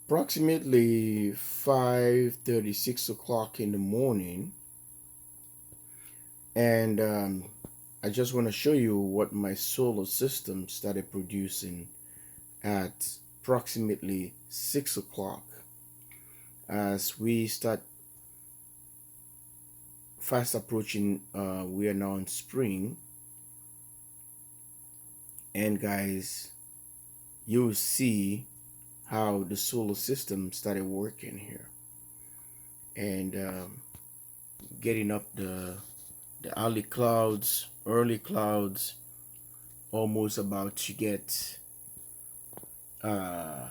Approximately 5:30, 6 o'clock in the morning, and I just want to show you what my solar system started producing at approximately 6 o'clock. As we start fast approaching, we are now in spring, and guys, you'll see how the solar system started working here, and getting up the early clouds, almost about to get uh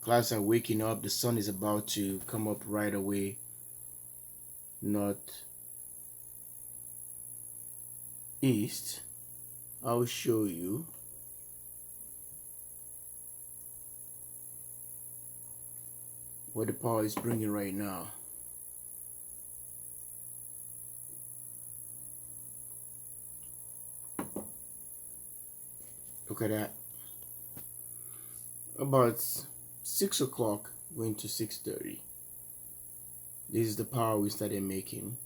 clouds are waking up. The sun is about to come up right away, north east. I'll show you what the power is bringing right now. Look at that. About 6 o'clock going to 6:30. This is the power we started making.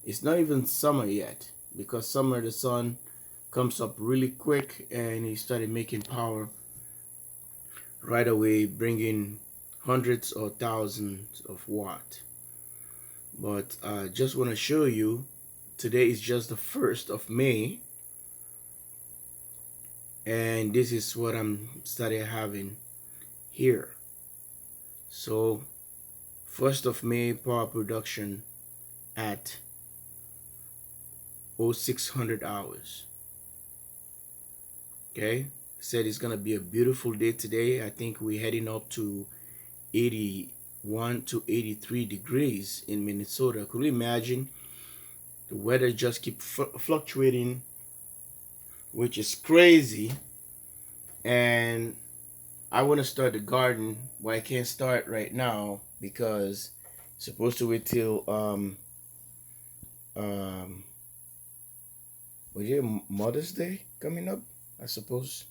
It's not even summer yet, because summer the sun comes up really quick and he started making power right away, bringing hundreds or thousands of watt. But I just want to show you, today is just the 1st of May, and this is what I'm started having here. So 1st of May power production at 0600 hours. Okay, said it's gonna be a beautiful day today. I think we're heading up to 81 to 83 degrees in Minnesota. Could you imagine? The weather just keep fluctuating, which is crazy. And I want to start the garden, but I can't start right now because it's supposed to wait till was it Mother's Day coming up? I suppose.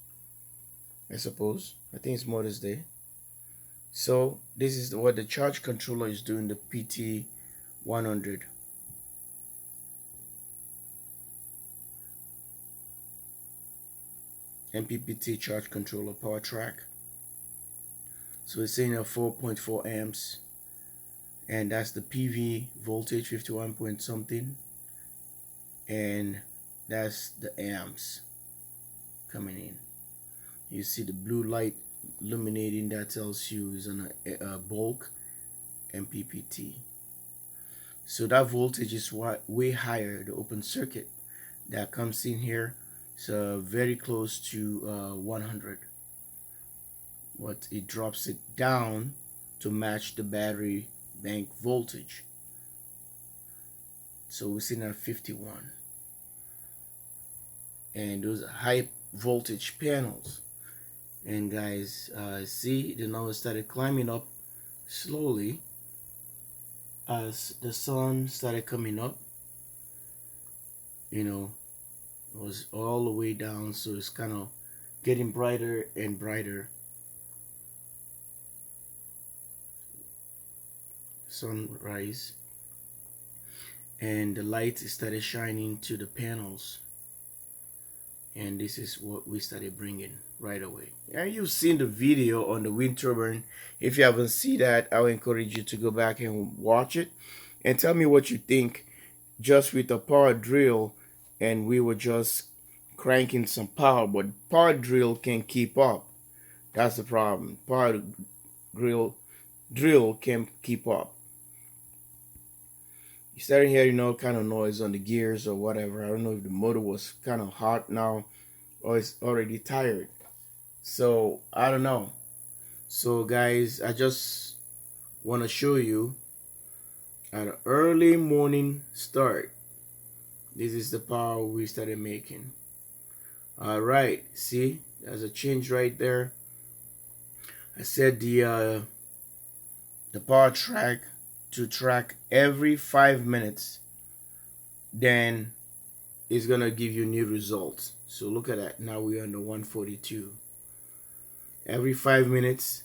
I think it's Mother's Day. So this is what the charge controller is doing, the PT 100. MPPT charge controller power track. So it's saying a 4.4 amps, and that's the PV voltage, 51 point something, and that's the amps coming in. You see the blue light illuminating, that tells you is on a bulk MPPT. So that voltage is way higher. The open circuit that comes in here is very close to 100, but it drops it down to match the battery bank voltage. So we're sitting at 51, and those high voltage panels. And guys, see, the number started climbing up slowly as the sun started coming up. You know, it was all the way down, so it's kind of getting brighter and brighter. Sunrise, and the light started shining to the panels, and this is what we started bringing right away. And you've seen the video on the wind turbine. If you haven't seen that, I would encourage you to go back and watch it and tell me what you think. Just with a power drill, and we were just cranking some power, but power drill can keep up. That's the problem. Power drill can't keep up. You started hearing all kind of noise on the gears or whatever. I don't know if the motor was kind of hot now or it's already tired. So I don't know. So guys, I just want to show you at an early morning start. This is the power we started making. All right, see, there's a change right there. I said the power track to track every 5 minutes, then it's gonna give you new results. So look at that. Now we're on the 142. Every 5 minutes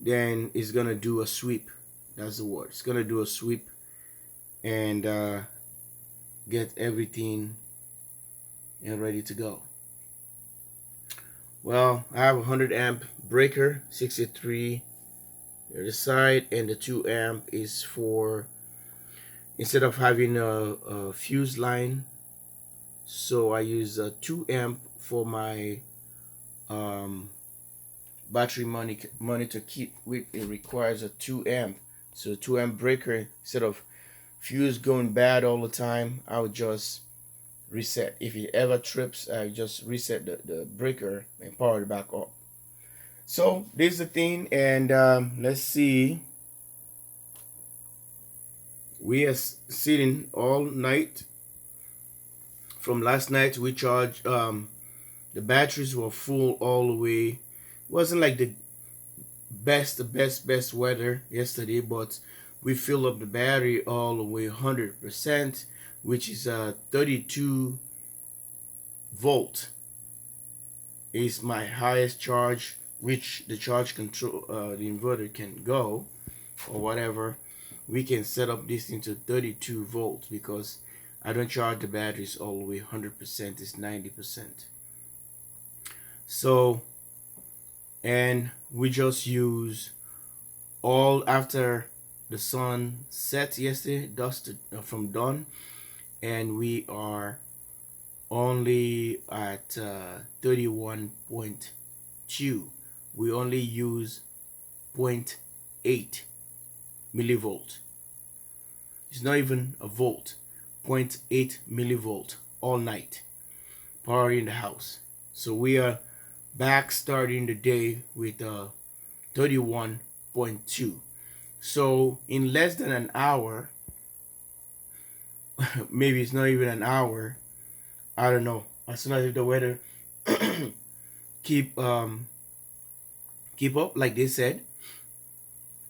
then it's gonna do a sweep. That's the word. It's gonna do a sweep and get everything and ready to go. Well, I have a 100 amp breaker, 63 the other side, and the 2 amp is for, instead of having a fuse line, so I use a 2 amp for my battery monitor kit, which it requires a 2 amp. So 2 amp breaker, instead of fuse going bad all the time, I would just reset. If it ever trips, I just reset the breaker and power it back up. So this is the thing, and let's see. We are sitting all night. From last night, we charged. The batteries were full all the way. It wasn't like the best weather yesterday, but we filled up the battery all the way 100%, which is 32 volt is my highest charge, which the charge control the inverter can go, or whatever. We can set up this into 32 volts because I don't charge the batteries all the way 100%. It's 90%. So, and we just use all after the sun set yesterday, dusk from dawn, and we are only at 31.2. We only use 0.8 millivolt. It's not even a volt. 0.8 millivolt all night, power in the house. So we are back starting the day with 31.2. So in less than an hour, maybe it's not even an hour, I don't know, as soon as the weather keep up like they said,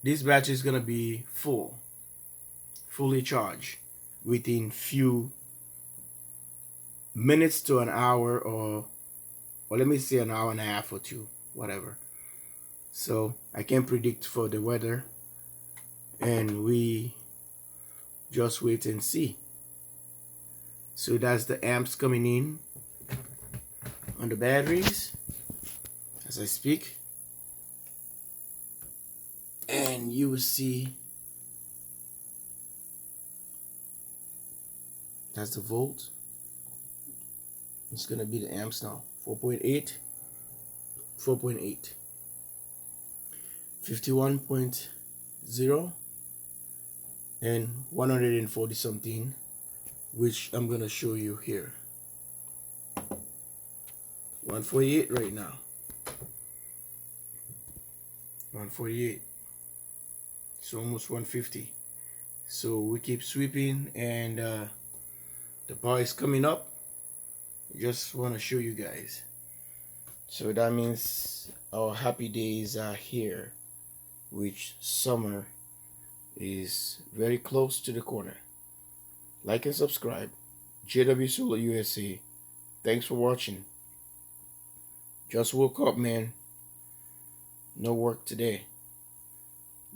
this battery is gonna be fully charged within few minutes to an hour, or let me say an hour and a half or two, whatever. So I can predict for the weather, and we just wait and see. So that's the amps coming in on the batteries as I speak, and you will see that's the volt. It's gonna be the amps now. 4.8, 4.8, 51.0, and 140 something, which I'm gonna show you here. 148 right now. 148. It's almost 150. So we keep sweeping, and the power is coming up. Just want to show you guys. So that means our happy days are here, which summer is very close to the corner. Like and subscribe. JW Solar USA. Thanks for watching. Just woke up, man. No work today.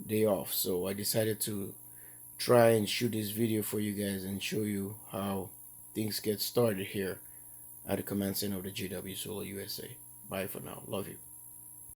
Day off. So I decided to try and shoot this video for you guys and show you how things get started here at the command center of the JW Solar USA. Bye for now. Love you.